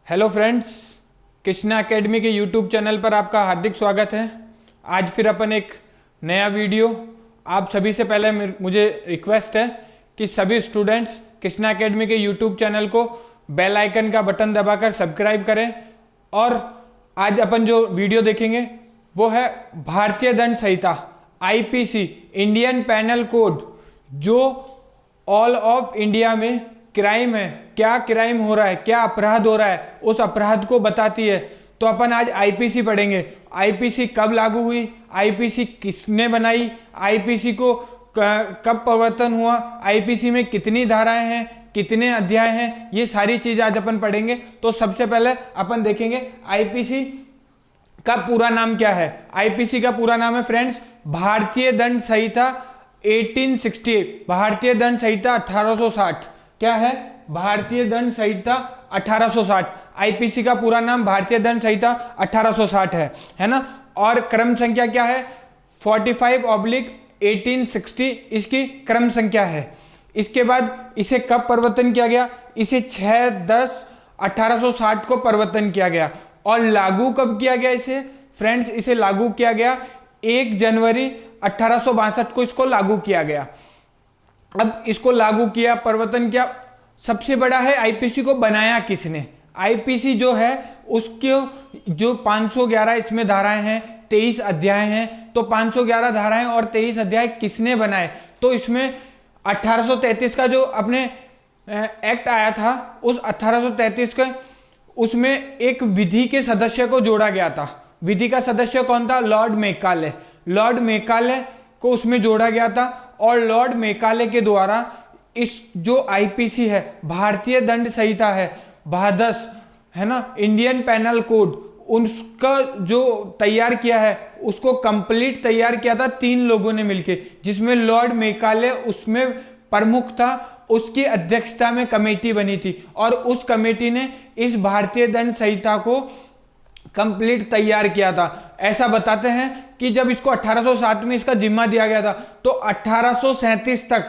Hello friends, Krishna academy के YouTube channel पर आपका हार्दिक स्वागत है। आज फिर अपन एक नया वीडियो। आप सभी से पहले मुझे रिक्वेस्ट है कि सभी स्टूडेंट्स कृष्णा एकेडमी के यूट्यूब चैनल को बेल आइकन का बटन दबाकर सब्सक्राइब करें। और आज अपन जो वीडियो देखेंगे वो है भारतीय दंड संहिता आईपीसी इंडियन पैनल कोड, जो ऑल ऑफ इंडिया में क्राइम है, क्या क्राइम हो रहा है, क्या अपराध हो रहा है, उस अपराध को बताती है। तो अपन आज आईपीसी पढ़ेंगे। आईपीसी कब लागू हुई, आईपीसी किसने बनाई, आईपीसी को कब प्रवर्तन हुआ, आईपीसी में कितनी धाराएं हैं, कितने अध्याय हैं, ये सारी चीज आज अपन पढ़ेंगे। तो सबसे पहले अपन देखेंगे आईपीसी का पूरा नाम क्या है। आईपीसी का पूरा नाम है फ्रेंड्स भारतीय दंड संहिता 1860, भारतीय दंड संहिता 1860। क्या है? भारतीय दंड संहिता 1860। आईपीसी का पूरा नाम भारतीय दंड संहिता 1860 है ना। और क्रम संख्या क्या है? 45/1860 इसकी क्रम संख्या है। इसके बाद इसे कब परिवर्तन किया गया? इसे 6/10/1860 को परिवर्तन किया गया। और लागू कब किया गया इसे? फ्रेंड्स, इसे लागू किया गया 1 जनवरी 1862 को इसको लागू किया गया। अब इसको लागू किया, परिवर्तन किया। सबसे बड़ा है आईपीसी को बनाया किसने। आईपीसी जो है उसके जो 511 इसमें धाराएं हैं, 23 अध्याय हैं। तो 511 धाराएं और 23 अध्याय किसने बनाए? तो इसमें 1833 का जो अपने एक्ट आया था, उस 1833 के उसमें एक विधि के सदस्य को जोड़ा गया था। विधि का सदस्य कौन था? Lord Macaulay. लॉर्ड मेकाले को उसमें जोड़ा गया था। और लॉर्ड मेकाले के द्वारा इस जो आईपीसी है, भारतीय दंड संहिता है, भादस है ना, इंडियन पैनल कोड, उसका जो तैयार किया है उसको कंप्लीट तैयार किया था 3 लोगों ने मिलकर, जिसमें लॉर्ड मेकाले उसमें प्रमुख था। उसकी अध्यक्षता में कमेटी बनी थी और उस कमेटी ने इस भारतीय दंड संहिता को कंप्लीट तैयार किया था। ऐसा बताते हैं कि जब इसको 1860 में इसका जिम्मा दिया गया था, तो 1837 तक,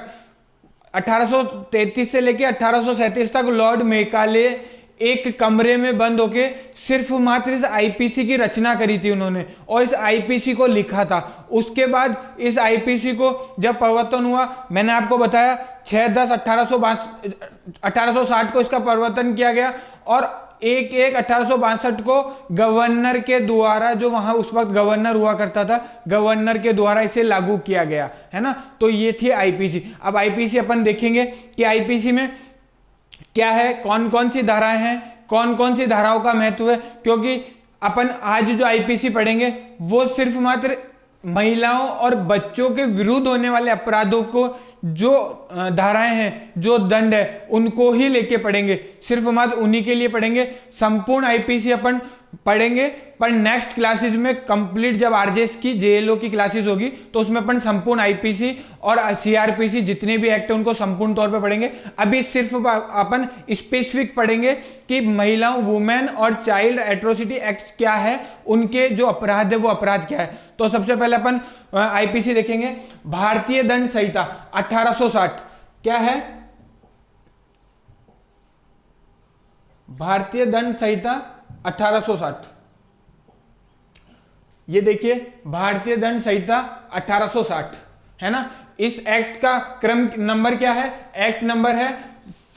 1833 से लेकर 1837 तक लॉर्ड मेकाले एक कमरे में बंद होके सिर्फ मात्र इस आईपीसी की रचना करी थी उन्होंने, और इस आईपीसी को लिखा था। उसके बाद इस आईपीसी को जब प्रवर्तन हुआ, मैंने आपको बताया 6/10/1860 को इसका प्रवर्तन किया गया। और 1/1/1862 को गवर्नर के द्वारा, जो वहां उस वक्त गवर्नर हुआ करता था, गवर्नर के द्वारा इसे लागू किया गया है ना। तो ये थी आईपीसी। अब आईपीसी अपन देखेंगे कि आईपीसी में क्या है, कौन कौन सी धाराएं हैं, कौन कौन सी धाराओं का महत्व है। क्योंकि अपन आज जो आईपीसी पढ़ेंगे वो सिर्फ मात्र महिलाओं और बच्चों के विरुद्ध होने वाले अपराधों को जो धाराएं हैं, जो दंड है, उनको ही लेके पढ़ेंगे, सिर्फ मात्र उन्हीं के लिए पढ़ेंगे। संपूर्ण आईपीसी अपन पढ़ेंगे, पर नेक्स्ट क्लासेस में कंप्लीट जब आरजेएस की जेएलओ की क्लासेस होगी तो उसमें अपन संपूर्ण आईपीसी और सीआरपीसी जितने भी एक्ट है उनको संपूर्ण तौर पे पढ़ेंगे। अभी सिर्फ अपन स्पेसिफिक पढ़ेंगे कि महिलाओं, वुमेन और चाइल्ड एट्रोसिटी एक्ट क्या है, उनके जो अपराध है वो अपराध क्या है। तो सबसे पहले अपन आईपीसी देखेंगे। भारतीय दंड संहिता 1860 क्या है? भारतीय दंड संहिता 1860, ये देखिए भारतीय दंड संहिता 1860 है ना। इस एक्ट का क्रम नंबर क्या है? एक्ट नंबर है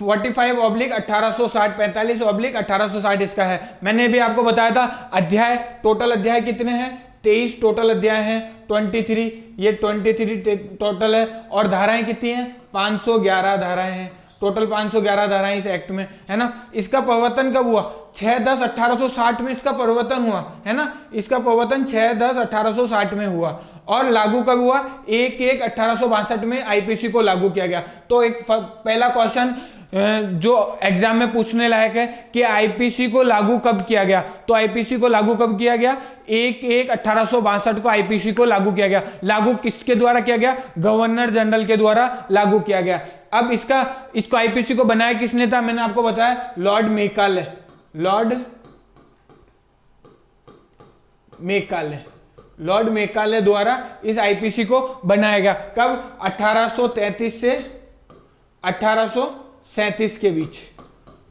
45/1860, 45/1860 इसका है। मैंने भी आपको बताया था अध्याय, टोटल अध्याय कितने हैं? 23 टोटल अध्याय हैं। 23, ये 23 टोटल है। और धाराएं कितनी हैं? 511 धाराएं हैं। टोटल 511 धाराएं इस एक्ट में है ना। इसका प्रवर्तन कब हुआ? 6/10/1860 में इसका प्रवर्तन हुआ है ना। इसका प्रवर्तन 6/10/1860 में हुआ। और लागू कब हुआ? 1/1/1862 में आईपीसी को लागू किया गया। तो एक पहला क्वेश्चन जो एग्जाम में पूछने लायक है कि आईपीसी को लागू कब किया गया। तो आईपीसी को लागू कब किया गया? 1/1/1862 को आईपीसी को लागू किया गया। लागू किसके द्वारा किया गया? गवर्नर जनरल के द्वारा लागू किया गया। अब इसको आईपीसी को बनाया किसने था? मैंने आपको बताया लॉर्ड मेकाले। लॉर्ड मेकाले द्वारा इस आईपीसी को बनाया गया। कब? 1833 से 1837 के बीच।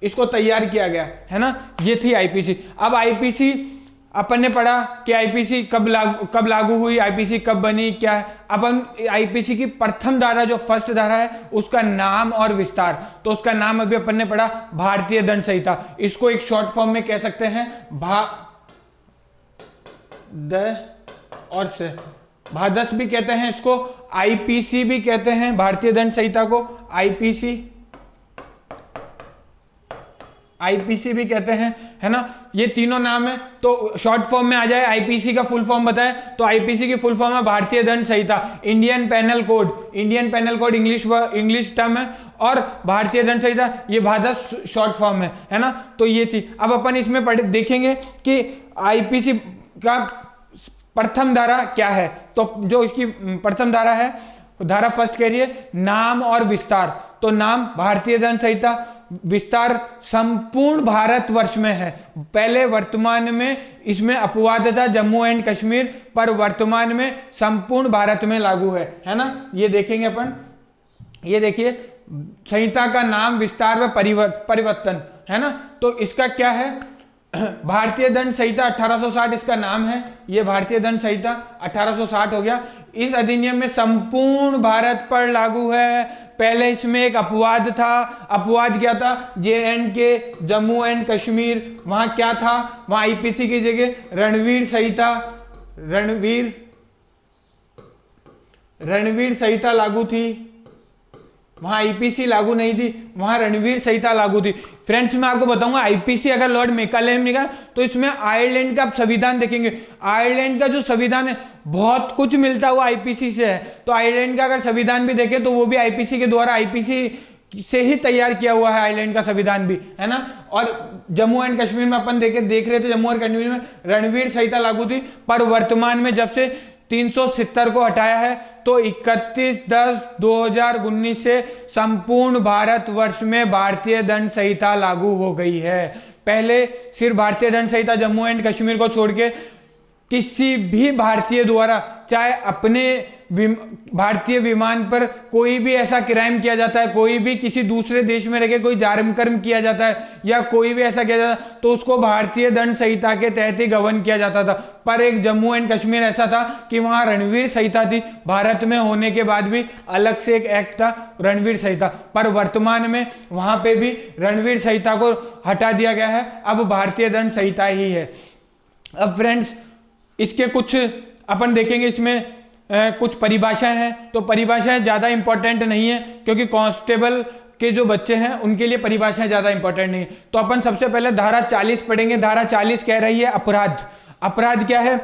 इसको तैयार किया गया, है ना। ये थी आईपीसी। अब आईपीसी अपन ने पढ़ा कि आईपीसी कब लागू हुई, आईपीसी कब बनी, क्या है। अपन आईपीसी की प्रथम धारा जो फर्स्ट धारा है उसका नाम और विस्तार, तो उसका नाम अभी अपन ने पढ़ा भारतीय दंड संहिता। इसको एक शॉर्ट फॉर्म में कह सकते हैं भादस भी कहते हैं इसको, आईपीसी भी कहते हैं, भारतीय दंड संहिता को आईपीसी भी कहते हैं, है ना। ये तीनों नाम है, तो शॉर्ट फॉर्म में आ जाए। आईपीसी का फुल फॉर्म बताएं तो आईपीसी की फुल फॉर्म है Bharatiya Dand Sanhita, Indian penal code. Indian penal code English term है, और भारतीय दंड संहिता ये भादस शॉर्ट फॉर्म है ना। तो ये थी। अब अपन इसमें देखेंगे कि आईपीसी का प्रथम धारा क्या है। तो जो इसकी प्रथम धारा है, धारा फर्स्ट कह रही है नाम और विस्तार। तो नाम भारतीय दंड संहिता, विस्तार संपूर्ण भारतवर्ष में है। पहले वर्तमान में इसमें अपवाद था जम्मू एंड कश्मीर, पर वर्तमान में संपूर्ण भारत में लागू है ना। ये देखेंगे अपन, ये देखिए संहिता का नाम, विस्तार व परिवर्तन, है ना। तो इसका क्या है, भारतीय दंड संहिता 1860 इसका नाम है। ये भारतीय दंड संहिता 1860 हो गया। इस अधिनियम में संपूर्ण भारत पर लागू है। पहले इसमें एक अपवाद था। अपवाद क्या था, JNK जम्मू एंड कश्मीर, वहां क्या था, वहां आईपीसी की जगह रणवीर संहिता लागू थी। वहां आईपीसी लागू नहीं थी, वहां रणवीर संहिता लागू थी। फ्रेंड्स मैं आपको बताऊंगा, आईपीसी अगर लॉर्ड मैकाले ने कहा तो इसमें आयरलैंड का संविधान देखेंगे। आयरलैंड का जो संविधान है बहुत कुछ मिलता हुआ आईपीसी से है। तो आयरलैंड का अगर संविधान भी देखें तो वो भी आईपीसी के द्वारा, आईपीसी से ही तैयार किया हुआ है आयरलैंड का संविधान भी, है ना। और जम्मू एंड कश्मीर में अपन देख रहे थे, जम्मू एंड कश्मीर में रणवीर संहिता लागू थी। पर वर्तमान में जब से 370 को हटाया है तो 31/10/2019 से संपूर्ण भारतवर्ष में भारतीय दंड संहिता लागू हो गई है। पहले सिर्फ भारतीय दंड संहिता जम्मू एंड कश्मीर को छोड़ के किसी भी भारतीय द्वारा, चाहे अपने भारतीय विमान पर कोई भी ऐसा क्राइम किया जाता है, कोई भी किसी दूसरे देश में रहकर कोई जारम कर्म किया जाता है, या कोई भी ऐसा किया जाता है, तो उसको भारतीय दंड संहिता के तहत ही गवर्न किया जाता था। पर एक जम्मू एंड कश्मीर ऐसा था कि वहां रणवीर संहिता थी, भारत में होने के बाद भी अलग से एक एक्ट था रणवीर संहिता। पर वर्तमान में वहां पे भी रणवीर संहिता को हटा दिया गया है, अब भारतीय दंड संहिता ही है। अब फ्रेंड्स इसके कुछ अपन देखेंगे, इसमें कुछ परिभाषाएं हैं। तो परिभाषाएं ज़्यादा इंपॉर्टेंट नहीं है, क्योंकि कांस्टेबल के जो बच्चे हैं उनके लिए परिभाषाएं ज़्यादा इंपॉर्टेंट नहीं है। तो अपन सबसे पहले धारा 40 पढ़ेंगे। धारा 40 कह रही है अपराध। अपराध क्या है,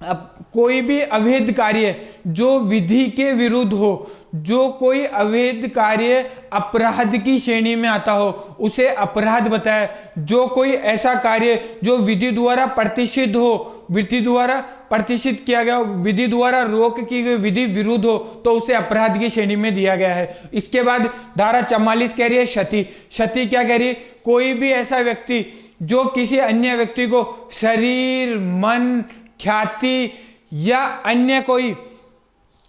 अब कोई भी अवैध कार्य जो विधि के विरुद्ध हो, जो कोई अवैध कार्य अपराध की श्रेणी में आता हो, उसे अपराध बताया। जो कोई ऐसा कार्य जो विधि द्वारा प्रतिषिद्ध हो, विधि द्वारा प्रतिषिद्ध किया गया हो, विधि द्वारा रोक की गई विधि विरुद्ध हो, तो उसे अपराध की श्रेणी में दिया गया है। इसके बाद धारा 44 कह रही है क्षति। क्षति क्या कह रही है, कोई भी ऐसा व्यक्ति जो किसी अन्य व्यक्ति को शरीर, मन, ख्याति या अन्य कोई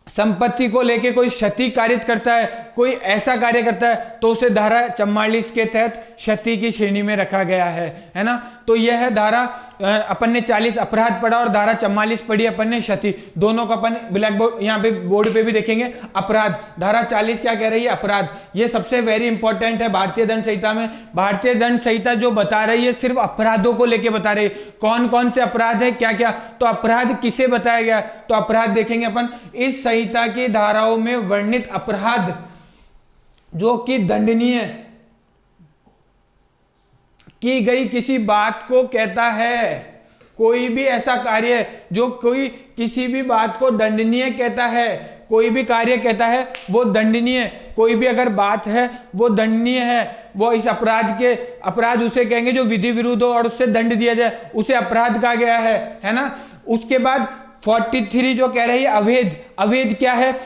संपत्ति को लेके कोई क्षति कारित करता है, कोई ऐसा कार्य करता है, तो उसे धारा 44 के तहत क्षति की श्रेणी में रखा गया है ना। तो यह है धारा, अपन ने 40 अपराध पढ़ा और धारा 44 पढ़ी अपन ने क्षति। दोनों को अपन ब्लैक बोर्ड, यहाँ पे बोर्ड पे भी देखेंगे। अपराध, धारा 40 क्या कह रही है, अपराध। ये सबसे वेरी इंपॉर्टेंट है भारतीय दंड संहिता में। भारतीय दंड संहिता जो बता रही है सिर्फ अपराधों को लेके बता रही है, कौन कौन से अपराध है, क्या क्या। तो अपराध किसे बताया गया, तो अपराध देखेंगे अपन। इस संहिता की धाराओं में वर्णित अपराध जो कि दंडनीय की गई किसी बात को कहता है। कोई भी ऐसा कार्य जो कोई किसी भी बात को दंडनीय कहता है, कोई भी कार्य कहता है वो दंडनीय, कोई भी अगर बात है वो दंडनीय है, वो इस अपराध उसे कहेंगे जो विधि विरुद्ध हो और उससे दंड दिया जाए, उसे अपराध कहा गया है ना। उसके बाद 43 जो कह रही है अवैध। अवैध क्या है,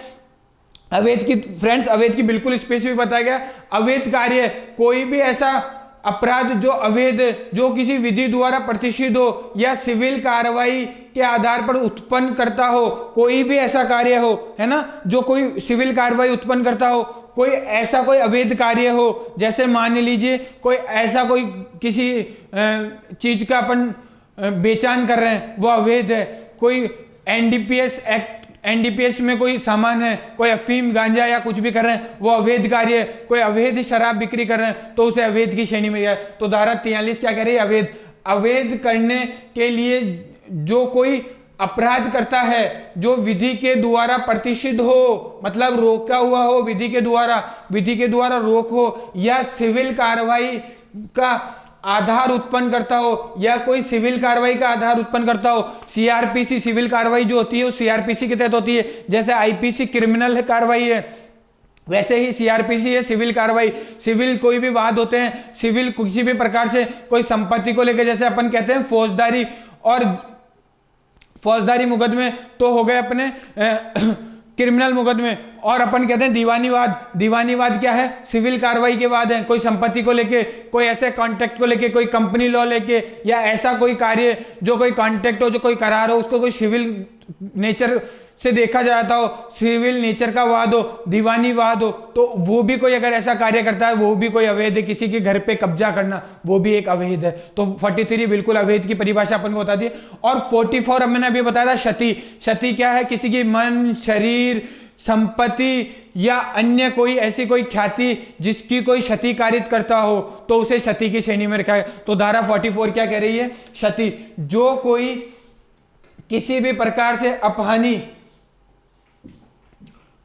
अवैध की फ्रेंड्स, अवैध की बिल्कुल स्पेसिफिक बताया गया। अवैध कार्य कोई भी ऐसा अपराध जो अवैध, जो किसी विधि द्वारा प्रतिष्ठित हो या सिविल कार्रवाई के आधार पर उत्पन्न करता हो, कोई भी ऐसा कार्य हो, है ना, जो कोई सिविल कार्रवाई उत्पन्न करता हो, कोई ऐसा कोई अवैध कार्य हो, जैसे मान लीजिए कोई ऐसा कोई किसी चीज का अपन बेचान कर रहे हैं वो अवैध है, कोई एनडीपीएस एक्ट, एनडीपीएस में कोई सामान है, कोई अफीम गांजा या कुछ भी कर रहे हैं वो अवैध कार्य है, कोई अवैध शराब बिक्री कर रहे हैं तो उसे अवैध की श्रेणी में गया। तो धारा 43 क्या कह रही है? अवैध। अवैध करने के लिए जो कोई अपराध करता है जो विधि के द्वारा प्रतिष्ठित हो, मतलब रोका हुआ हो विधि के द्वारा रोक हो, या सिविल कार्रवाई का आधार उत्पन्न करता हो, या कोई सिविल कार्रवाई का आधार उत्पन्न करता हो। सीआरपीसी सिविल कार्रवाई जो होती है वो सीआरपीसी के तहत होती है, जैसे आईपीसी क्रिमिनल कार्रवाई है वैसे ही सीआरपीसी है सिविल कार्रवाई। सिविल कोई भी वाद होते हैं, सिविल किसी भी प्रकार से कोई संपत्ति को लेकर, जैसे अपन कहते हैं फौजदारी, और फौजदारी मुकदमे तो हो गए अपने क्रिमिनल मुकदमे, और अपन कहते हैं दीवानी वाद। दीवानी वाद क्या है? सिविल कार्रवाई के वाद है, कोई संपत्ति को लेके, कोई ऐसे कॉन्ट्रैक्ट को लेके, कोई कंपनी लॉ लेके, या ऐसा कोई कार्य जो कोई कॉन्ट्रैक्ट हो, जो कोई करार हो, उसको कोई सिविल नेचर से देखा जाता हो, सिविल नेचर का वाद हो, दीवानी वाद हो, तो वो भी कोई अगर ऐसा कार्य करता है वो भी कोई अवैध है। किसी के घर पे कब्जा करना वो भी एक अवैध है। तो 43 बिल्कुल अवैध की परिभाषा अपन को बता दी। और 44 अब मैंने अभी बताया था क्षति। क्षति क्या है? किसी की मन, शरीर, संपत्ति या अन्य कोई ऐसी कोई ख्याति जिसकी कोई क्षति कारित करता हो तो उसे क्षति की श्रेणी में रखा है। तो धारा 44 क्या कह रही है? क्षति। जो कोई किसी भी प्रकार से अपहानि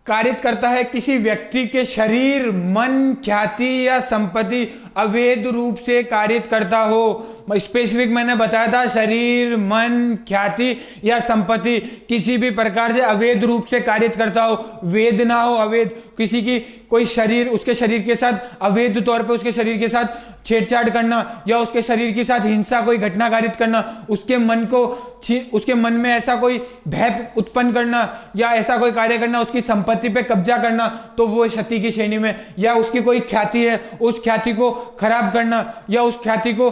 कारित करता है किसी व्यक्ति के शरीर, मन, ख्याति या संपत्ति अवैध रूप से कारित करता हो। स्पेसिफिक मैंने बताया था, शरीर, मन, ख्याति या संपत्ति किसी भी प्रकार से अवैध रूप से कारित करता हो, वेद ना हो, अवैध। किसी की कोई शरीर, उसके शरीर के साथ अवैध तौर पे उसके शरीर के साथ छेड़छाड़ करना, या उसके शरीर के साथ हिंसा कोई घटना कारित करना, उसके मन में ऐसा कोई भय उत्पन्न करना या ऐसा कोई कार्य करना, उसकी संपत्ति पे कब्जा करना, तो वो क्षति की श्रेणी में। या उसकी कोई ख्याति है, उस ख्याति को खराब करना, या उस ख्याति को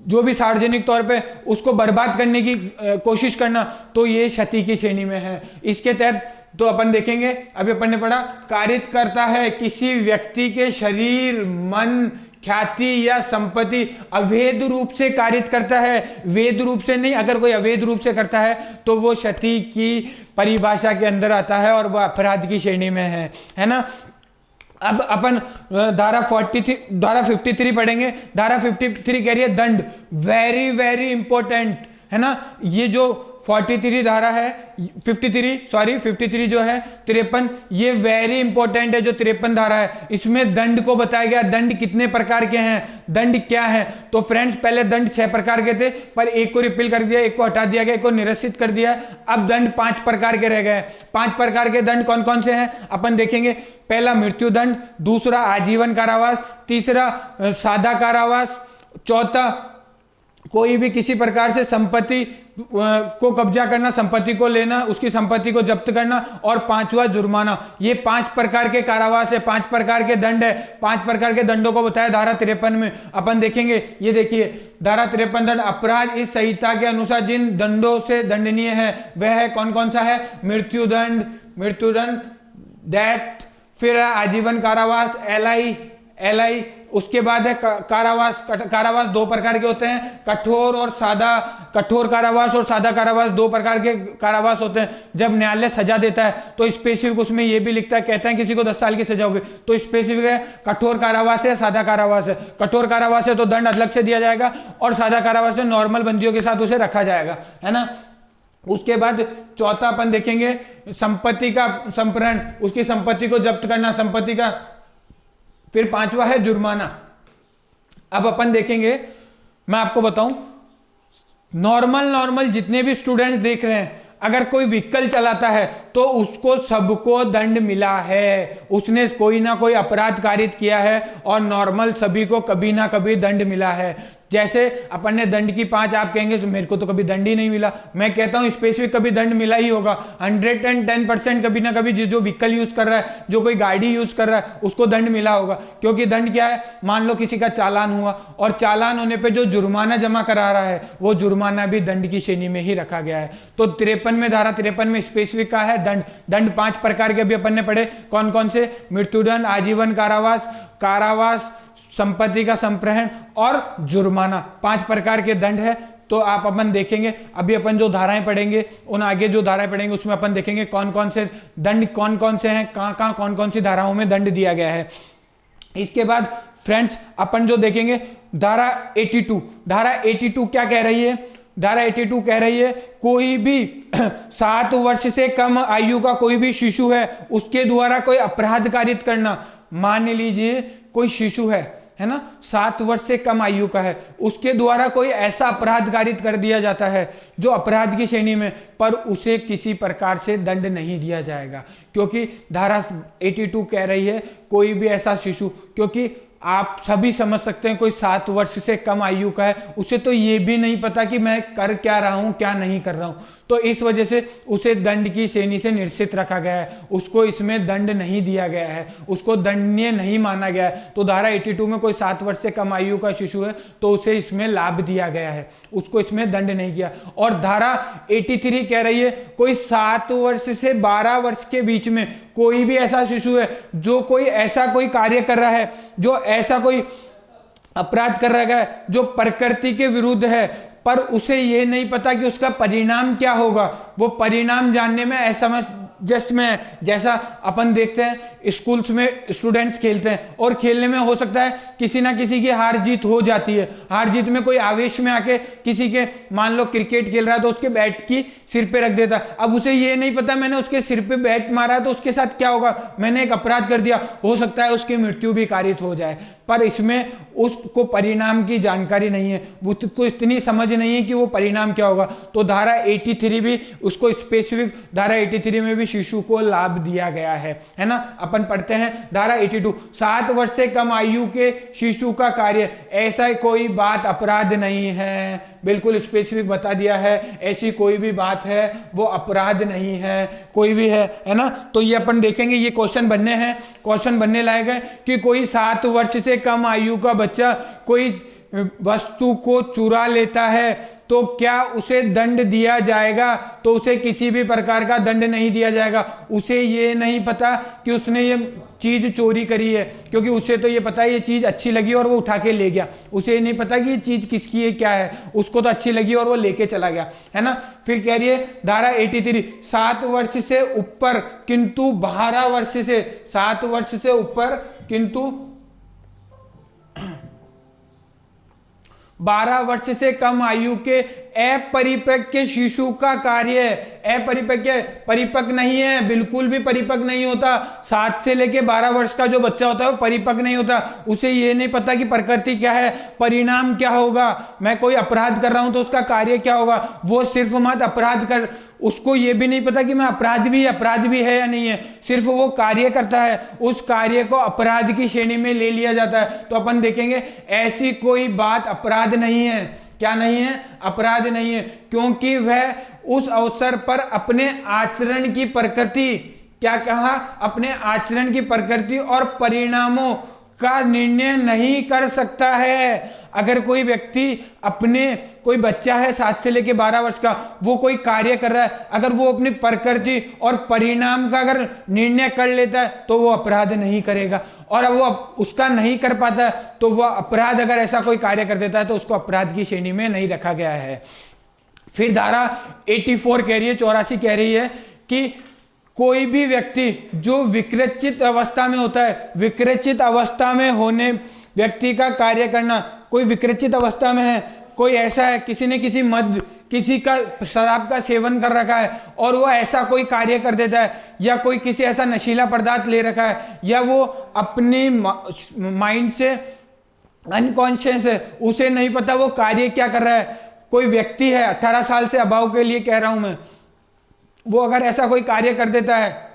जो भी सार्वजनिक तौर पे उसको बर्बाद करने की कोशिश करना, तो ये क्षति की श्रेणी में है। इसके तहत तो अपन देखेंगे, अभी अपन ने पढ़ा, कारित करता है किसी व्यक्ति के शरीर, मन, ख्याति या संपत्ति अवैध रूप से कारित करता है, वेद रूप से नहीं। अगर कोई अवैध रूप से करता है तो वो क्षति की परिभाषा के अंदर आता है और वह अपराध की श्रेणी में है ना। अब अपन धारा 53 पढ़ेंगे। धारा 53 कह रही है दंड। वेरी वेरी इंपॉर्टेंट है ना। ये जो 43 धारा है, 53 जो है 53, ये वेरी इंपॉर्टेंट है। जो 53 धारा है इसमें दंड को बताया गया। दंड कितने प्रकार के हैं, दंड क्या है? तो फ्रेंड्स पहले दंड 6 प्रकार के थे, पर एक को रिपील कर दिया, एक को हटा दिया गया, एक को निरसित कर दिया। अब दंड 5 प्रकार के रह गए। 5 प्रकार के दंड कौन कौन से हैं अपन देखेंगे। पहला मृत्यु दंड, दूसरा आजीवन कारावास, तीसरा सादा कारावास, चौथा कोई भी किसी प्रकार से संपत्ति को कब्जा करना, संपत्ति को लेना, उसकी संपत्ति को जब्त करना, और 5वां जुर्माना। ये 5 प्रकार के कारावास है, 5 प्रकार के दंड है। 5 प्रकार के दंडों को बताया धारा 53 में। अपन देखेंगे, ये देखिए धारा 53 दंड। अपराध इस संहिता के अनुसार जिन दंडों से दंडनीय है वह है कौन कौन सा है? मृत्युदंड, डेथ, फिर आजीवन कारावास, एलआई, उसके बाद है कारावास। कारावास 2 प्रकार के होते हैं, कठोर कारावास और सादा कारावास। 2 प्रकार के कारावास होते हैं। जब न्यायालय सजा देता है तो स्पेसिफिक उसमें यह भी लिखता है, कहता है किसी को 10 साल की सजा होगी, तो स्पेसिफिक है कठोर कारावास है, सादा कारावास है। कठोर कारावास है तो दंड अलग से दिया जाएगा, और सादा कारावास है नॉर्मल बंदियों के साथ उसे रखा जाएगा, है ना। उसके बाद चौथा अपन देखेंगे संपत्ति का संप्रहरण, उसकी संपत्ति को जब्त करना, संपत्ति का। फिर 5वां है जुर्माना। अब अपन देखेंगे, मैं आपको बताऊं, नॉर्मल जितने भी स्टूडेंट्स देख रहे हैं, अगर कोई व्हीकल चलाता है तो उसको सबको दंड मिला है, उसने कोई ना कोई अपराध कारित किया है और नॉर्मल सभी को कभी ना कभी दंड मिला है। जैसे अपन ने दंड की 5, आप कहेंगे मेरे को तो कभी दंड ही नहीं मिला, मैं कहता हूं स्पेसिफिक कभी दंड मिला ही होगा। 110% कभी ना कभी जो व्हीकल यूज कर रहा है, जो कोई गाड़ी यूज कर रहा है, उसको दंड मिला होगा। क्योंकि दंड क्या है, मान लो किसी का चालान हुआ और चालान होने पे जो जुर्माना जमा करा रहा है वो जुर्माना भी दंड की श्रेणी में ही रखा गया है। तो 53 में, धारा 53 में स्पेसिफिक का है दंड। दंड 5 प्रकार के भी अपन ने पढ़े, कौन कौन से, मृत्युदंड, आजीवन कारावास, संपत्ति का संप्रहण और जुर्माना, 5 प्रकार के दंड है। तो आप अपन देखेंगे, अभी अपन जो धाराएं पढ़ेंगे, उन आगे जो धाराएं पढ़ेंगे उसमें अपन देखेंगे कौन कौन से दंड कौन कौन से हैं, कहां कहां कौन कौन सी धाराओं में दंड दिया गया है। इसके बाद फ्रेंड्स अपन जो देखेंगे धारा 82, धारा 82 क्या कह रही है, धारा 82 कह रही है कोई भी 7 वर्ष से कम आयु का कोई भी शिशु है, उसके द्वारा कोई अपराध कारित करना। मान लीजिए कोई शिशु है ना, 7 वर्ष से कम आयु का है, उसके द्वारा कोई ऐसा अपराध कारित कर दिया जाता है जो अपराध की श्रेणी में, पर उसे किसी प्रकार से दंड नहीं दिया जाएगा। क्योंकि धारा 82 कह रही है कोई भी ऐसा शिशु, क्योंकि आप सभी समझ सकते हैं कोई 7 वर्ष से कम आयु का है, उसे तो ये भी नहीं पता कि मैं कर क्या रहा हूं क्या नहीं कर रहा हूं, तो इस वजह से उसे दंड की श्रेणी से निश्चित रखा गया है, उसको इसमें दंड नहीं दिया गया है, उसको दंडनीय नहीं माना गया है। तो धारा 82 में कोई 7 वर्ष से कम आयु का शिशु है तो उसे इसमें लाभ दिया गया है, उसको इसमें दंड नहीं किया। और धारा 83 कह रही है कोई 7 वर्ष से 12 वर्ष के बीच में कोई भी ऐसा शिशु है जो कोई ऐसा कोई कार्य कर रहा है, जो ऐसा कोई अपराध कर रहा है जो प्रकृति के विरुद्ध है, पर उसे ये नहीं पता कि उसका परिणाम क्या होगा, वो परिणाम जानने में असमंजस में है। जैसा अपन देखते हैं स्कूल्स में स्टूडेंट्स खेलते हैं और खेलने में हो सकता है किसी ना किसी की हार जीत हो जाती है, हार जीत में कोई आवेश में आके किसी के, मान लो क्रिकेट खेल रहा है तो उसके बैट की सिर पे रख देता है, अब उसे ये नहीं पता मैंने उसके सिर पे बैट मारा है तो उसके साथ क्या होगा, मैंने एक अपराध कर दिया, हो सकता है उसकी मृत्यु भी कारित हो जाए, पर इसमें उसको परिणाम की जानकारी नहीं है, उसको इतनी समझ नहीं है कि वो परिणाम क्या होगा। तो धारा 83 भी उसको स्पेसिफिक, धारा 83 में भी शिशु को लाभ दिया गया है ना। अपन पढ़ते हैं धारा 82, 7 वर्ष से कम आयु के शिशु का कार्य, ऐसा कोई बात अपराध नहीं है, बिल्कुल स्पेसिफिक बता दिया है, ऐसी कोई भी बात है वो अपराध नहीं है, कोई भी है ना। तो ये अपन देखेंगे, ये क्वेश्चन बनने हैं, क्वेश्चन बनने लायक है कि कोई 7 वर्ष से कम आयु का बच्चा कोई वस्तु को चुरा लेता है तो क्या उसे दंड दिया जाएगा, तो उसे किसी भी प्रकार का दंड नहीं दिया जाएगा। उसे ये नहीं पता कि उसने ये चीज चोरी करी है, क्योंकि उसे तो ये पता है ये चीज अच्छी लगी और वो उठा के ले गया, उसे ये नहीं पता कि ये चीज किसकी है क्या है, उसको तो अच्छी लगी और वो लेके चला गया, है ना। फिर कह रही है धारा 83, 7 वर्ष से ऊपर किंतु 12 वर्ष से, 7 वर्ष से ऊपर किंतु 12 वर्ष से कम आयु के अपरिपक्व शिशु का कार्य, अपरिपक्व, परिपक्व नहीं है, बिल्कुल भी परिपक्व नहीं होता। 7 से लेके 12 वर्ष का जो बच्चा होता है वो परिपक्व नहीं होता, उसे ये नहीं पता कि प्रकृति क्या है, परिणाम क्या होगा, मैं कोई अपराध कर रहा हूं तो उसका कार्य क्या होगा, वो सिर्फ मत अपराध कर, उसको ये भी नहीं पता कि मैं अपराध भी है या नहीं है, सिर्फ वो कार्य करता है, उस कार्य को अपराध की श्रेणी में ले लिया जाता है। तो अपन देखेंगे ऐसी कोई बात अपराध नहीं है, क्या नहीं है, अपराध नहीं है, क्योंकि वह उस अवसर पर अपने आचरण की प्रकृति, क्या कहा, अपने आचरण की प्रकृति और परिणामों का निर्णय नहीं कर सकता है। अगर कोई व्यक्ति अपने, कोई बच्चा है 7 से लेके 12 वर्ष का, वो कोई कार्य कर रहा है, अगर वो अपनी प्रकृति और परिणाम का अगर निर्णय कर लेता है तो वो अपराध नहीं करेगा, और अब वो उसका नहीं कर पाता है तो वह अपराध, अगर ऐसा कोई कार्य कर देता है तो उसको अपराध की श्रेणी में नहीं रखा गया है। फिर धारा 84 कह रही है, 84 कह रही है कि कोई भी व्यक्ति जो विकृचित अवस्था में होता है, विकृचित अवस्था में होने व्यक्ति का कार्य करना, कोई विकृचित अवस्था में है, कोई ऐसा है किसी ने किसी मद, किसी का शराब का सेवन कर रखा है और वो ऐसा कोई कार्य कर देता है, या कोई किसी ऐसा नशीला पदार्थ ले रखा है, या वो अपनी माइंड से अनकॉन्शियस है, उसे नहीं पता वो कार्य क्या कर रहा है। कोई व्यक्ति है 18 साल से अबाव के लिए कह रहा हूं मैं, वो अगर ऐसा कोई कार्य कर देता है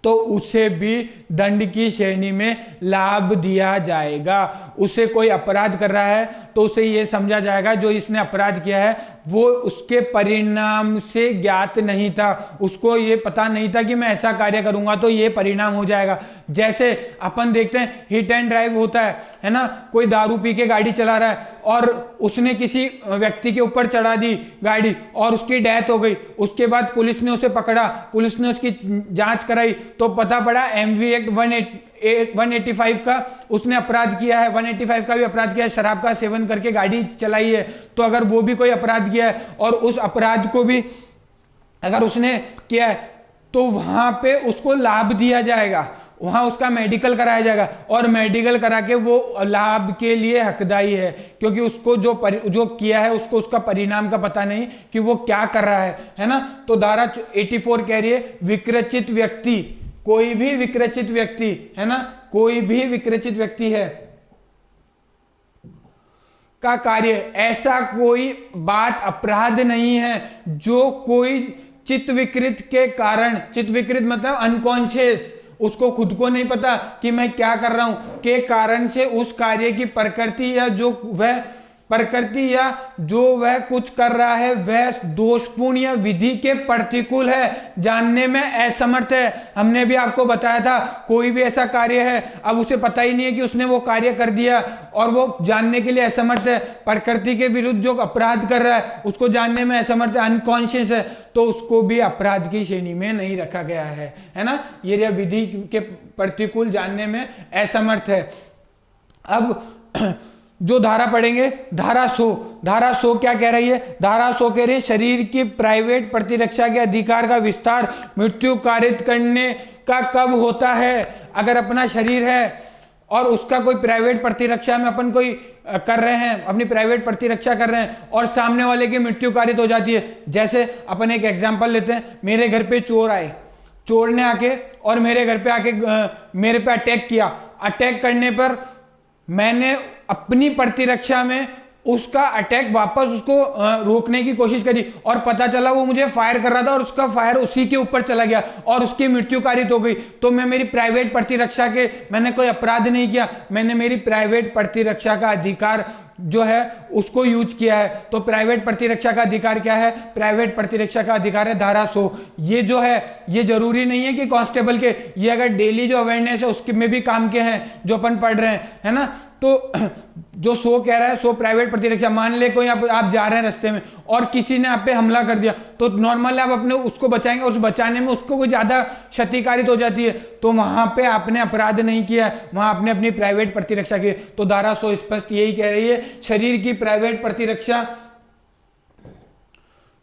तो उसे भी दंड की श्रेणी में लाभ दिया जाएगा। उसे कोई अपराध कर रहा है तो उसे यह समझा जाएगा जो इसने अपराध किया है वो उसके परिणाम से ज्ञात नहीं था, उसको ये पता नहीं था कि मैं ऐसा कार्य करूंगा तो ये परिणाम हो जाएगा। जैसे अपन देखते हैं हिट एंड ड्राइव होता है ना, कोई दारू पी के गाड़ी चला रहा है और उसने किसी व्यक्ति के ऊपर चढ़ा दी गाड़ी और उसकी डेथ हो गई। उसके बाद पुलिस ने उसे पकड़ा, पुलिस ने उसकी जांच कराई तो पता पड़ा एमवी एक्ट 185 का उसने अपराध किया है, 185 का भी अपराध किया है, शराब का सेवन करके गाड़ी चलाई है। तो अगर वो भी कोई अपराध किया है और उस अपराध को भी अगर उसने किया है तो वहां पे उसको लाभ दिया जाएगा, वहां उसका मेडिकल कराया जाएगा और मेडिकल करा के वो लाभ के लिए हकदारी है, क्योंकि उसको जो किया है उसको उसका परिणाम का पता नहीं कि वो क्या कर रहा है ना। तो धारा 84 कह रही है विकृचित व्यक्ति, कोई भी विकृचित व्यक्ति है ना, कोई भी विकृचित व्यक्ति है का कार्य, ऐसा कोई बात अपराध नहीं है जो कोई चित्त विकृत के कारण, चित्त विकृत मतलब अनकॉन्शियस, उसको खुद को नहीं पता कि मैं क्या कर रहा हूं, के कारण से उस कार्य की प्रकृति या जो वह कुछ कर रहा है वह दोषपूर्ण या विधि के प्रतिकूल है, जानने में असमर्थ है। हमने भी आपको बताया था कोई भी ऐसा कार्य है अब उसे पता ही नहीं है कि उसने वो कार्य कर दिया और वो जानने के लिए असमर्थ है, प्रकृति के विरुद्ध जो अपराध कर रहा है उसको जानने में असमर्थ है, अनकॉन्शियस है, तो उसको भी अपराध की श्रेणी में नहीं रखा गया है ना। ये विधि के प्रतिकूल जानने में असमर्थ है। अब जो धारा पढ़ेंगे धारा 100 क्या कह रही है? धारा 100 कह रही है शरीर की प्राइवेट प्रतिरक्षा के अधिकार का विस्तार मृत्यु कारित करने का कब होता है? अगर अपना शरीर है और उसका कोई प्राइवेट प्रतिरक्षा में अपन कोई कर रहे हैं, अपनी प्राइवेट प्रतिरक्षा कर रहे हैं और सामने वाले की मृत्यु कारित हो जाती है। जैसे अपन एक एग्जांपल लेते हैं, मेरे घर पे चोर आए, चोर ने आके और मेरे घर पे आके मेरे पे अटैक किया, अटैक करने पर मैंने अपनी प्रतिरक्षा में उसका अटैक वापस उसको रोकने की कोशिश करी और पता चला वो मुझे फायर कर रहा था और उसका फायर उसी के ऊपर चला गया और उसकी मृत्यु कारित हो गई। तो मैं मेरी प्राइवेट प्रतिरक्षा के, मैंने कोई अपराध नहीं किया, मैंने मेरी प्राइवेट प्रतिरक्षा का अधिकार जो है उसको यूज किया है। तो प्राइवेट प्रतिरक्षा का अधिकार क्या है? प्राइवेट प्रतिरक्षा का अधिकार है धारा 100। ये जो है ये जरूरी नहीं है कि कांस्टेबल के, ये अगर डेली जो अवेयरनेस है उसके में भी काम के हैं जो अपन पढ़ रहे हैं, है ना। तो जो 100 कह रहा है 100 प्राइवेट प्रतिरक्षा, मान ले कोई आप जा रहे हैं रास्ते में और किसी ने आप पे हमला कर दिया तो नॉर्मल आप अपने उसको बचाएंगे, उस बचाने में उसको कोई ज्यादा क्षतिकारित हो जाती है तो वहां पे आपने अपराध नहीं किया, वहां आपने अपनी प्राइवेट प्रतिरक्षा की। तो धारा 100 स्पष्ट यही कह रही है शरीर की प्राइवेट प्रतिरक्षा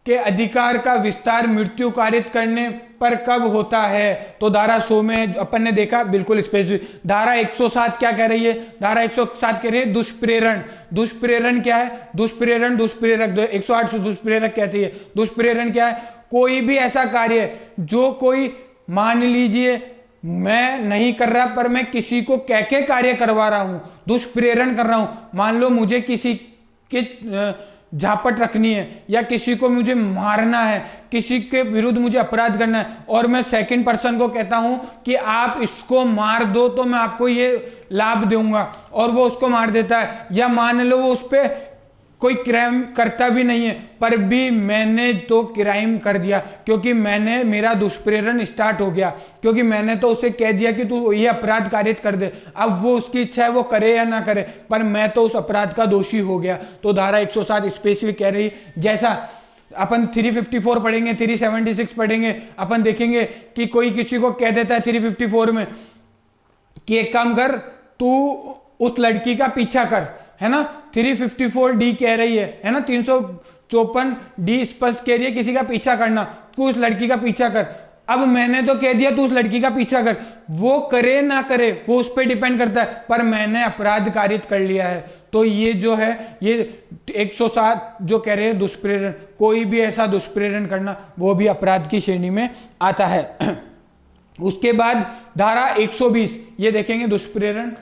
के अधिकार का विस्तार मृत्यु कारित करने पर कब होता है? तो धारा 100 में अपन ने देखा बिल्कुल स्पेसिफिक। धारा 107 क्या कह रही है? धारा 107 कह रही है दुष्प्रेरण। दुष्प्रेरण क्या है? दुष्प्रेरण दुष्प्रेरक 108 दुष्प्रेरक कहती है। दुष्प्रेरण क्या है? कोई भी ऐसा कार्य जो कोई, मान लीजिए मैं नहीं कर रहा पर मैं किसी को कह के कार्य करवा रहा हूं, दुष्प्रेरण कर रहा हूं। मान लो मुझे किसी के झापट रखनी है या किसी को मुझे मारना है, किसी के विरुद्ध मुझे अपराध करना है और मैं सेकंड पर्सन को कहता हूं कि आप इसको मार दो तो मैं आपको ये लाभ दूंगा और वो उसको मार देता है। या मान लो वो उस पर कोई क्राइम करता भी नहीं है पर भी मैंने तो क्राइम कर दिया क्योंकि मेरा दुष्प्रेरण स्टार्ट हो गया, क्योंकि मैंने तो उसे कह दिया कि तू ये अपराध कारित कर दे। अब वो उसकी इच्छा है वो करे या ना करे पर मैं तो उस अपराध का दोषी हो गया। तो धारा 107 स्पेसिफिक कह रही, जैसा अपन 354 पढ़ेंगे, 376 पढ़ेंगे, अपन देखेंगे कि कोई किसी को कह देता है 354 में कि एक काम कर, तू उस लड़की का पीछा कर, है ना। 354 डी कह रही है ना, 354 डी स्पष्ट कह रही है किसी का पीछा करना, तू उस लड़की का पीछा कर। अब मैंने तो कह दिया तू उस लड़की का पीछा कर, वो करे ना करे वो उस पर डिपेंड करता है, पर मैंने अपराध कारित कर लिया है। तो ये जो है ये 107 जो कह रहे हैं दुष्प्रेरण, कोई भी ऐसा दुष्प्रेरण करना वो भी अपराध की श्रेणी में आता है। उसके बाद धारा 120 ये देखेंगे दुष्प्रेरण,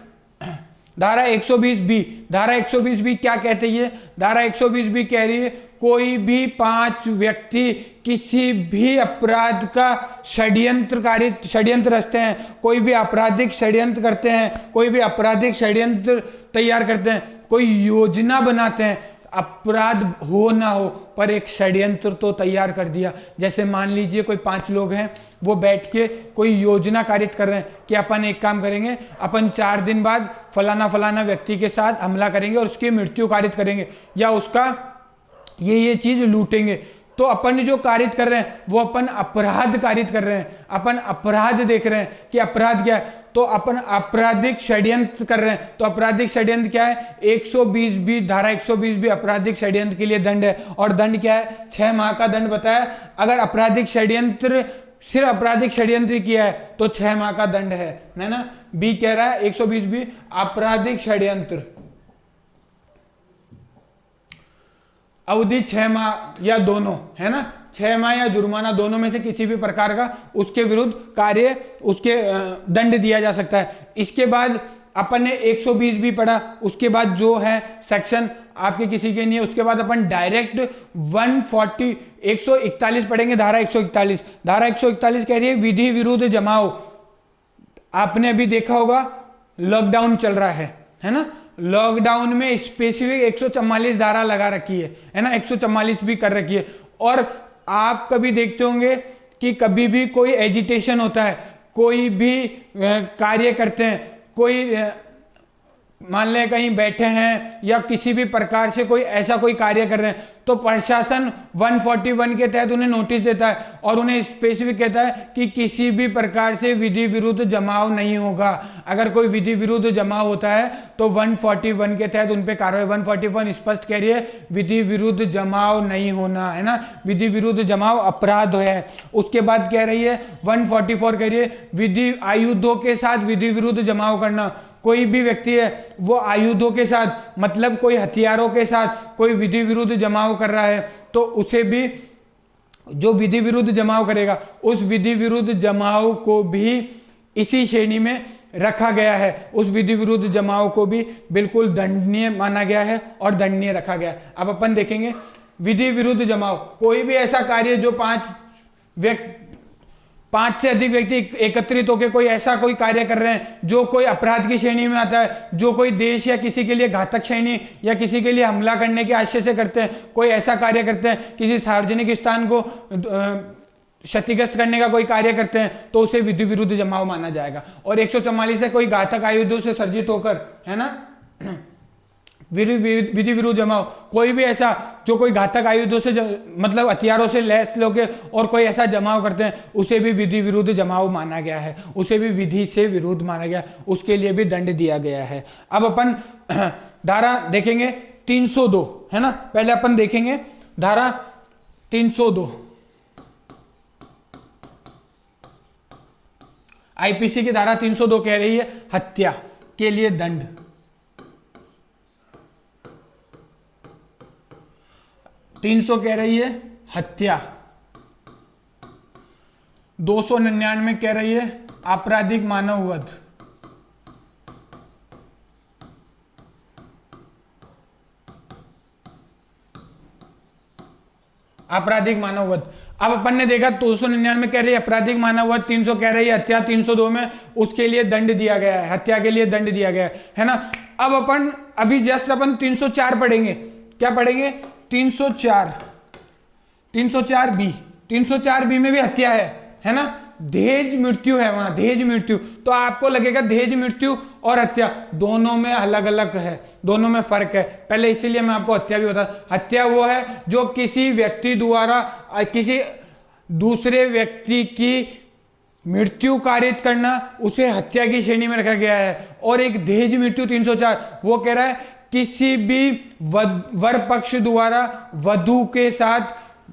धारा 120 बी, धारा 120 बी क्या कहते हैं? धारा 120 बी कह रही है कोई भी 5 व्यक्ति किसी भी अपराध का षड्यंत्र रचते हैं, कोई भी आपराधिक षड्यंत्र करते हैं, कोई भी आपराधिक षड्यंत्र तैयार करते हैं, कोई योजना बनाते हैं, अपराध हो ना हो पर एक षड्यंत्र तो तैयार कर दिया। जैसे मान लीजिए कोई 5 लोग हैं, वो बैठ के कोई योजना कारित कर रहे हैं कि अपन एक काम करेंगे, अपन 4 दिन बाद फलाना फलाना व्यक्ति के साथ हमला करेंगे और उसकी मृत्यु कारित करेंगे या उसका ये चीज लूटेंगे। तो अपन जो कारित कर रहे हैं वो अपन अपराध कारित कर रहे हैं, अपन अपराध देख रहे हैं कि अपराध क्या है, तो अपन आपराधिक षड्यंत्र कर रहे हैं। तो आपराधिक षड्यंत्र क्या है? 120 बी, धारा 120 बी आपराधिक षड्यंत्र के लिए दंड है। और दंड क्या है? 6 माह का दंड बताया। अगर आपराधिक षड्यंत्र, सिर्फ आपराधिक षड्यंत्र किया है तो 6 माह का दंड है ना। बी कह रहा है 120 बी आपराधिक षड्यंत्र, अवधि 6 माह या दोनों, है ना, 6 माह या जुर्माना, दोनों में से किसी भी प्रकार का उसके विरुद्ध कार्य, उसके दंड दिया जा सकता है। इसके बाद अपन ने 120 भी पढ़ा, उसके बाद जो है सेक्शन आपके किसी के नहीं है, उसके बाद अपन डायरेक्ट 141 पढ़ेंगे। धारा 141, धारा 141 कह रही है विधि विरुद्ध जमाव। आपने अभी देखा होगा लॉकडाउन चल रहा है ना, लॉकडाउन में स्पेसिफिक 144 धारा लगा रखी है ना, 144 भी कर रखी है। और आप कभी देखते होंगे कि कभी भी कोई एजिटेशन होता है, कोई भी कार्य करते हैं, कोई मान लें कहीं बैठे हैं या किसी भी प्रकार से कोई ऐसा कोई कार्य कर रहे हैं, तो प्रशासन 141 के तहत उन्हें नोटिस देता है और उन्हें स्पेसिफिक कहता है कि किसी भी प्रकार से विधि विरुद्ध जमाव नहीं होगा। अगर कोई विधि विरुद्ध जमाव होता है तो 141 के तहत उन पे कार्रवाई। 141 स्पष्ट कह रही है विधि विरुद्ध जमाव नहीं होना, है ना, विधि विरुद्ध जमाव अपराध है। उसके बाद कह रही है 144 कह रही है विधि आयुधों के साथ विधि विरुद्ध जमाव करना। कोई भी व्यक्ति है वो आयुधों के साथ, मतलब कोई हथियारों के साथ कोई विधि विरुद्ध जमाव कर रहा है तो उसे भी, जो विधि विरुद्ध जमाव करेगा उस विधि विरुद्ध जमाव को भी इसी श्रेणी में रखा गया है। उस विधि विरुद्ध जमाव को भी बिल्कुल दंडनीय माना गया है और दंडनीय रखा गया है। अब अपन देखेंगे विधि विरुद्ध जमाव, कोई भी ऐसा कार्य जो 5 से अधिक व्यक्ति एकत्रित होकर कोई ऐसा कोई कार्य कर रहे हैं जो कोई अपराध की श्रेणी में आता है, जो कोई देश या किसी के लिए घातक श्रेणी या किसी के लिए हमला करने के आशय से करते हैं, कोई ऐसा कार्य करते हैं, किसी सार्वजनिक स्थान को क्षतिग्रस्त करने का कोई कार्य करते हैं, तो उसे विधि विरुद्ध जमाव माना जाएगा। और 144 है कोई घातक आयुधों से सर्जित होकर, है ना, विधि विरुद्ध जमाव, कोई भी ऐसा जो कोई घातक आयुधों से मतलब हथियारों से लैस लोग और कोई ऐसा जमाव करते हैं, उसे भी विधि विरुद्ध जमाव माना गया है, उसे भी विधि से विरुद्ध माना गया, उसके लिए भी दंड दिया गया है। अब अपन धारा देखेंगे 302, है ना, पहले अपन देखेंगे धारा 302 आईपीसी की धारा 302 कह रही है हत्या के लिए दंड। 300 कह रही है हत्या, 299 कह रही है आपराधिक मानववध, आपराधिक मानववध। अब अपन ने देखा 299 कह रही है आपराधिक मानववध, 300 कह रही है हत्या, 302 में उसके लिए दंड दिया गया है, हत्या के लिए दंड दिया गया है ना। अब अपन अभी जस्ट अपन 304 पढ़ेंगे, क्या पढ़ेंगे? 304 बी, 304 बी में भी हत्या है ना, दहेज मृत्यु है वहां, दहेज मृत्यु। तो आपको लगेगा दहेज मृत्यु और हत्या दोनों में अलग अलग है, दोनों में फर्क है। पहले इसीलिए मैं आपको हत्या भी बता, हत्या वो है जो किसी व्यक्ति द्वारा किसी दूसरे व्यक्ति की मृत्यु कारित करना, उसे हत्या की श्रेणी में रखा गया है। और एक दहेज मृत्यु 304 वो कह रहा है किसी भी वर पक्ष द्वारा वधू के साथ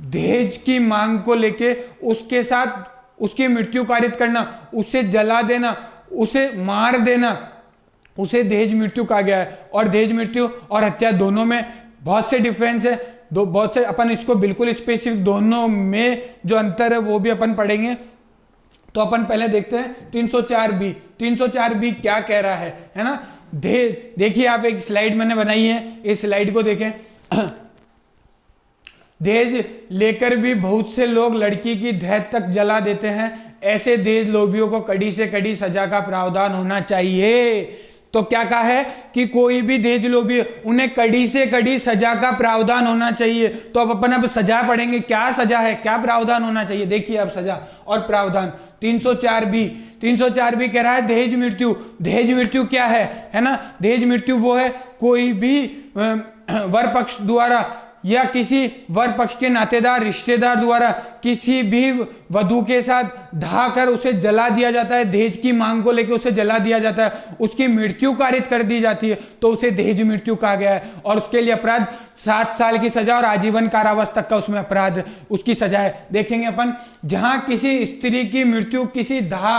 दहेज की मांग को लेके उसके साथ उसकी मृत्यु कारित करना, उसे जला देना, उसे मार देना, उसे दहेज मृत्यु कहा गया है। और दहेज मृत्यु और हत्या दोनों में बहुत से डिफरेंस है, बहुत से, अपन इसको बिल्कुल स्पेसिफिक दोनों में जो अंतर है वो भी अपन पढ़ेंगे। तो अपन पहले देखते हैं 304 बी। 304 बी क्या कह रहा है ना, देखिए आप, एक स्लाइड मैंने बनाई है, इस स्लाइड को देखें। दहेज लेकर भी बहुत से लोग लड़की की दहेज तक जला देते हैं। ऐसे दहेज लोभियों को कड़ी से कड़ी सजा का प्रावधान होना चाहिए। तो क्या कहा है कि कोई भी दहेज लोभी, उन्हें कड़ी से कड़ी सजा का प्रावधान होना चाहिए। तो अब सजा पढ़ेंगे, क्या सजा है, क्या प्रावधान होना चाहिए। देखिए अब सजा और प्रावधान 304 बी कह रहा है दहेज मृत्यु। दहेज मृत्यु क्या है ना, दहेज मृत्यु वो है कोई भी वर पक्ष द्वारा या किसी वर पक्ष के नातेदार रिश्तेदार द्वारा किसी भी वधू के साथ धा कर उसे जला दिया जाता है। दहेज की मांग को लेकर उसे जला दिया जाता है, उसकी मृत्यु कारित कर दी जाती है, तो उसे दहेज मृत्यु कहा गया है। और उसके लिए अपराध 7 साल की सजा और आजीवन कारावास तक का उसमें अपराध उसकी सजा है। देखेंगे अपन, जहां किसी स्त्री की मृत्यु किसी धा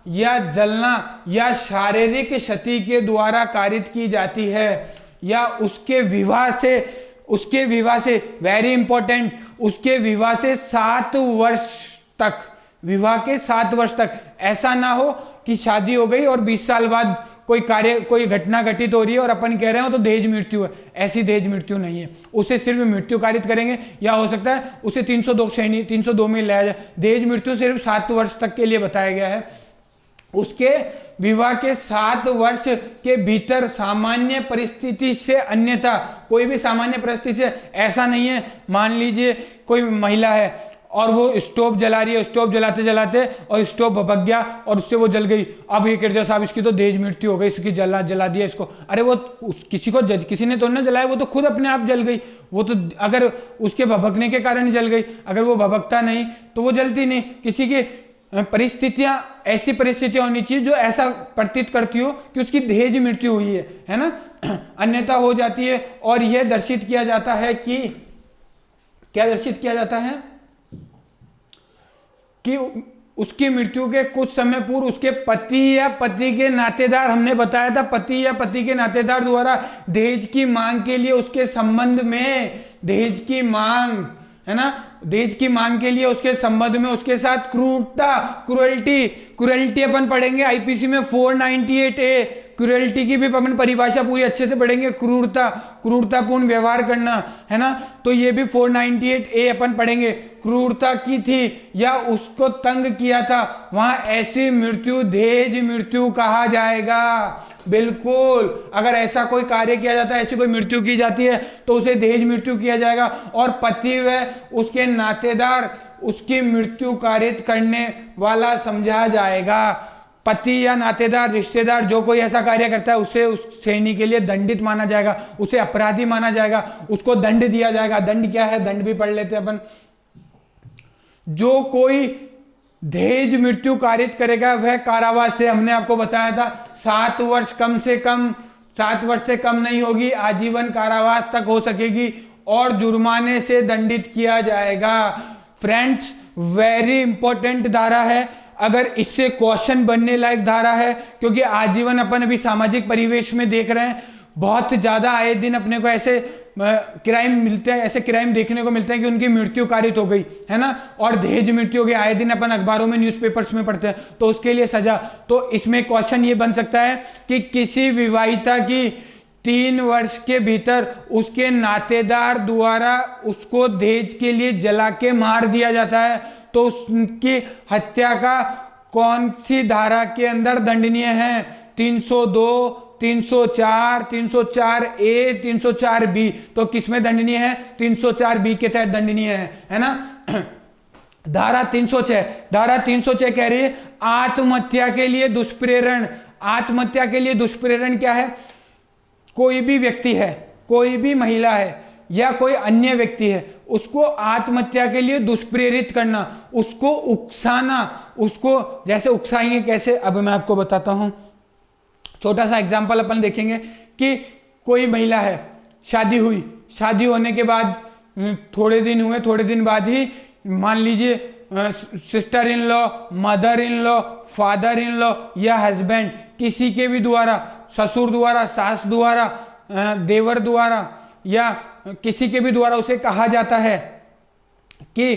या जलना या शारीरिक क्षति के द्वारा कारित की जाती है, या उसके विवाह से वेरी इंपॉर्टेंट, उसके विवाह से 7 वर्ष तक, विवाह के 7 वर्ष तक, ऐसा ना हो कि शादी हो गई और 20 साल बाद कोई घटना घटित हो रही है और अपन कह रहे हो तो दहेज मृत्यु है। ऐसी दहेज मृत्यु नहीं है, उसे सिर्फ मृत्यु कारित करेंगे, या हो सकता है उसे 302 में लाया जाए। दहेज मृत्यु सिर्फ 7 वर्ष तक के लिए बताया गया है। उसके विवाह के 7 वर्ष के भीतर सामान्य परिस्थिति से, अन्यथा कोई भी सामान्य परिस्थिति से, ऐसा नहीं है मान लीजिए कोई महिला है और वो स्टोव जला रही है, स्टोव जलाते जलाते और स्टोव भभक गया और उससे वो जल गई। अब ये कहते हैं साहब इसकी तो दहेज मृत्यु हो गई, इसकी जला दिया इसको। अरे वो किसी ने तो ना जलाया, वो तो खुद अपने आप जल गई। वो तो अगर उसके भभकने के कारण जल गई, अगर वो भभकता नहीं तो वो जलती नहीं। किसी की परिस्थितियां, ऐसी परिस्थितियां होनी चाहिए जो ऐसा प्रतीत करती हो कि उसकी दहेज मृत्यु हुई है ना, अन्यथा हो जाती है। और यह दर्शित किया जाता है कि, क्या दर्शित किया जाता है कि उसकी मृत्यु के कुछ समय पूर्व उसके पति या पति के नातेदार, हमने बताया था पति या पति के नातेदार द्वारा दहेज की मांग के लिए, उसके संबंध में दहेज की मांग है ना, दहेज की मांग के लिए उसके संबंध में उसके साथ क्रूरल्टी अपन पढ़ेंगे आईपीसी में 498A। क्रूरल्टी की भी अपन परिभाषा पूरी अच्छे से पढ़ेंगे। क्रूरतापूर्ण व्यवहार करना है ना, तो ये भी 498A अपन पढ़ेंगे। क्रूरता की थी या उसको तंग किया था, वहां ऐसी मृत्यु दहेज मृत्यु कहा जाएगा। बिल्कुल, अगर ऐसा कोई कार्य किया जाता है, ऐसी कोई मृत्यु की जाती है तो उसे दहेज मृत्यु किया जाएगा। और पति व उसके नातेदार उसकी मृत्यु कारित करने वाला समझा जाएगा। पति या नातेदार रिश्तेदार जो कोई ऐसा कार्य करता है उसे उस श्रेणी के लिए दंडित माना जाएगा, उसे अपराधी माना जाएगा, उसको दंड दिया जाएगा। दंड क्या है, दंड भी पढ़ लेते हैं अपन। जो कोई दहेज मृत्यु कारित करेगा वह कारावास से, हमने आपको बताया था 7 वर्ष, कम से कम 7 वर्ष से कम नहीं होगी, आजीवन कारावास तक हो सकेगी और जुर्माने से दंडित किया जाएगा। फ्रेंड्स, वेरी इंपॉर्टेंट धारा है, अगर इससे क्वेश्चन बनने लायक धारा है, क्योंकि आजीवन अपन अभी सामाजिक परिवेश में देख रहे हैं, बहुत ज्यादा आए दिन अपने को ऐसे क्राइम मिलते हैं, ऐसे क्राइम देखने को मिलते हैं कि उनकी मृत्यु कारित हो गई है ना, और दहेज मृत्यु हो गई। आए दिन अपन अखबारों में, न्यूज़पेपर्स में पढ़ते हैं, तो उसके लिए सजा। तो इसमें क्वेश्चन ये बन सकता है कि किसी विवाहिता की 3 वर्ष के भीतर उसके नातेदार द्वारा उसको दहेज के लिए जला के मार दिया जाता है, तो उसकी हत्या का कौन सी धारा के अंदर दंडनीय है? 302, 304, 304A, 304B। तो किसमें दंडनीय है? 304B के तहत दंडनीय है ना। धारा 306 कह रही है आत्महत्या के लिए दुष्प्रेरण। आत्महत्या के लिए दुष्प्रेरण क्या है? कोई भी व्यक्ति है, कोई भी महिला है या कोई अन्य व्यक्ति है, उसको आत्महत्या के लिए दुष्प्रेरित करना, उसको उकसाना, उसको जैसे उकसाएंगे कैसे, अब मैं आपको बताता हूं। छोटा सा एग्जांपल अपन देखेंगे कि कोई महिला है, शादी हुई, शादी होने के बाद थोड़े दिन हुए, थोड़े दिन बाद ही मान लीजिए sister in law, mother in law, father in law या हस्बैंड, किसी के भी द्वारा, ससुर द्वारा, सास द्वारा, देवर द्वारा या किसी के भी द्वारा उसे कहा जाता है कि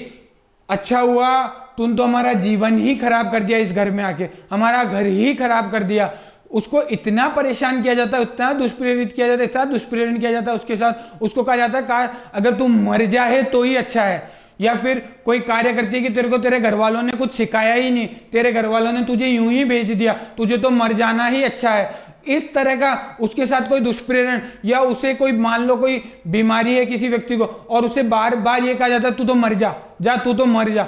अच्छा हुआ तुम तो हमारा जीवन ही खराब कर दिया, इस घर में आके हमारा घर ही खराब कर दिया। उसको इतना परेशान किया जाता है, उतना दुष्प्रेरित किया जाता है, इतना दुष्प्रेरण किया जाता है उसके साथ, उसको कहा जाता है अगर तू मर जाए तो ही अच्छा है। या फिर कोई कार्य करती है कि तेरे को तेरे घर वालों ने कुछ सिखाया ही नहीं, तेरे घर वालों ने तुझे यूं ही भेज दिया, तुझे तो मर जाना ही अच्छा है, इस तरह का उसके साथ कोई दुष्प्रेरण, या उसे कोई मान लो कोई बीमारी है किसी व्यक्ति को और उसे बार बार ये कहा जाता है तू तो मर जा, जा तू तो मर जा।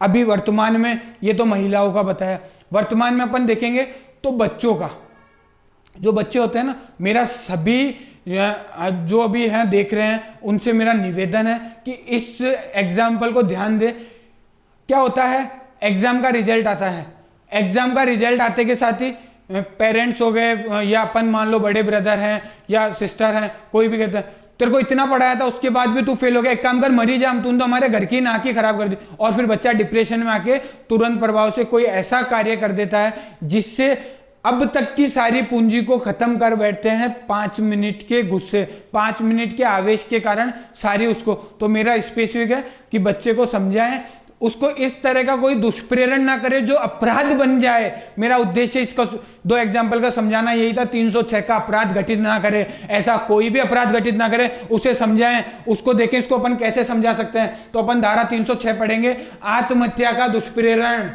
अभी वर्तमान में ये तो महिलाओं का बताया, वर्तमान में अपन देखेंगे तो बच्चों का, जो बच्चे होते हैं ना, मेरा सभी जो अभी हैं देख रहे हैं उनसे मेरा निवेदन है कि इस एग्जाम्पल को ध्यान दे। क्या होता है, एग्जाम का रिजल्ट आता है, एग्जाम का रिजल्ट आते के साथ ही पेरेंट्स हो गए या अपन मान लो बड़े ब्रदर हैं या सिस्टर हैं, कोई भी कहता है तेरे को इतना पढ़ाया था उसके बाद भी तू फेल हो गया, एक काम कर मरी जा, तूने तो हमारे घर की नाक ही खराब कर दी। और फिर बच्चा डिप्रेशन में आके तुरंत प्रभाव से कोई ऐसा कार्य कर देता है जिससे अब तक की सारी पूंजी को खत्म कर बैठते हैं 5 मिनट के गुस्से, 5 मिनट के आवेश के कारण सारी उसको। तो मेरा स्पेसिफिक है कि बच्चे को समझाएं, उसको इस तरह का कोई दुष्प्रेरण ना करे जो अपराध बन जाए। मेरा उद्देश्य इसका 2 एग्जाम्पल का समझाना यही था, 306 का अपराध घटित ना करे, ऐसा कोई भी अपराध घटित ना करे, उसे समझाएं, उसको देखें इसको अपन कैसे समझा सकते हैं। तो अपन धारा 306 पढ़ेंगे, आत्महत्या का दुष्प्रेरण।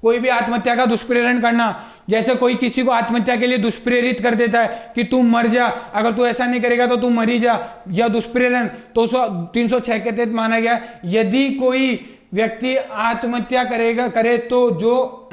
कोई भी आत्महत्या का दुष्प्रेरण करना, जैसे कोई किसी को आत्महत्या के लिए दुष्प्रेरित कर देता है कि तू मर जा, अगर तू ऐसा नहीं करेगा तो तू मरी जा, या दुष्प्रेरण, तो 306 के तहत माना गया यदि कोई व्यक्ति आत्महत्या करे तो जो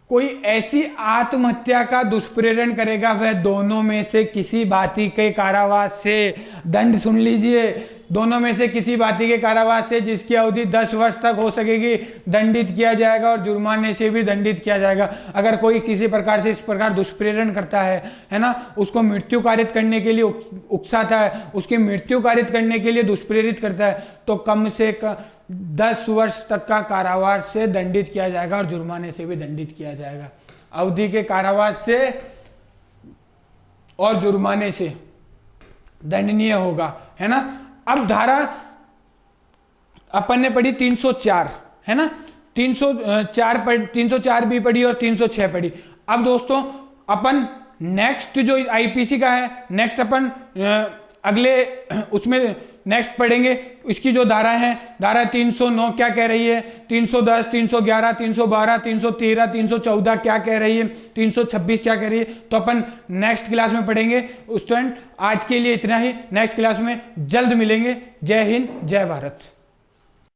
कोई ऐसी आत्महत्या का दुष्प्रेरण करेगा वह दोनों में से किसी भांति के कारावास से, दंड सुन लीजिए, दोनों में से किसी भांति के कारावास से जिसकी अवधि 10 वर्ष तक हो सकेगी दंडित किया जाएगा और जुर्माने से भी दंडित किया जाएगा। अगर कोई किसी प्रकार से इस प्रकार दुष्प्रेरण करता है ना, उसको मृत्यु कारित करने के लिए उकसाता है, उसकी मृत्यु कारित करने के लिए दुष्प्रेरित करता है, तो कम से कम 10 वर्ष तक का कारावास से दंडित किया जाएगा और जुर्माने से भी दंडित किया जाएगा। अवधि के कारावास से और जुर्माने से दंडनीय होगा, है ना। अब धारा अपन ने पढ़ी 304, है ना, 304 भी पढ़ी और 306 पढ़ी। अब दोस्तों अपन नेक्स्ट जो आईपीसी का है, नेक्स्ट अपन अगले उसमें नेक्स्ट पढ़ेंगे। इसकी जो धारा है, धारा 309 क्या कह रही है, 310, 311, 312, 313, 314 क्या कह रही है, 326 क्या कह रही है, तो अपन नेक्स्ट क्लास में पढ़ेंगे। स्टूडेंट आज के लिए इतना ही, नेक्स्ट क्लास में जल्द मिलेंगे। जय हिंद, जय भारत।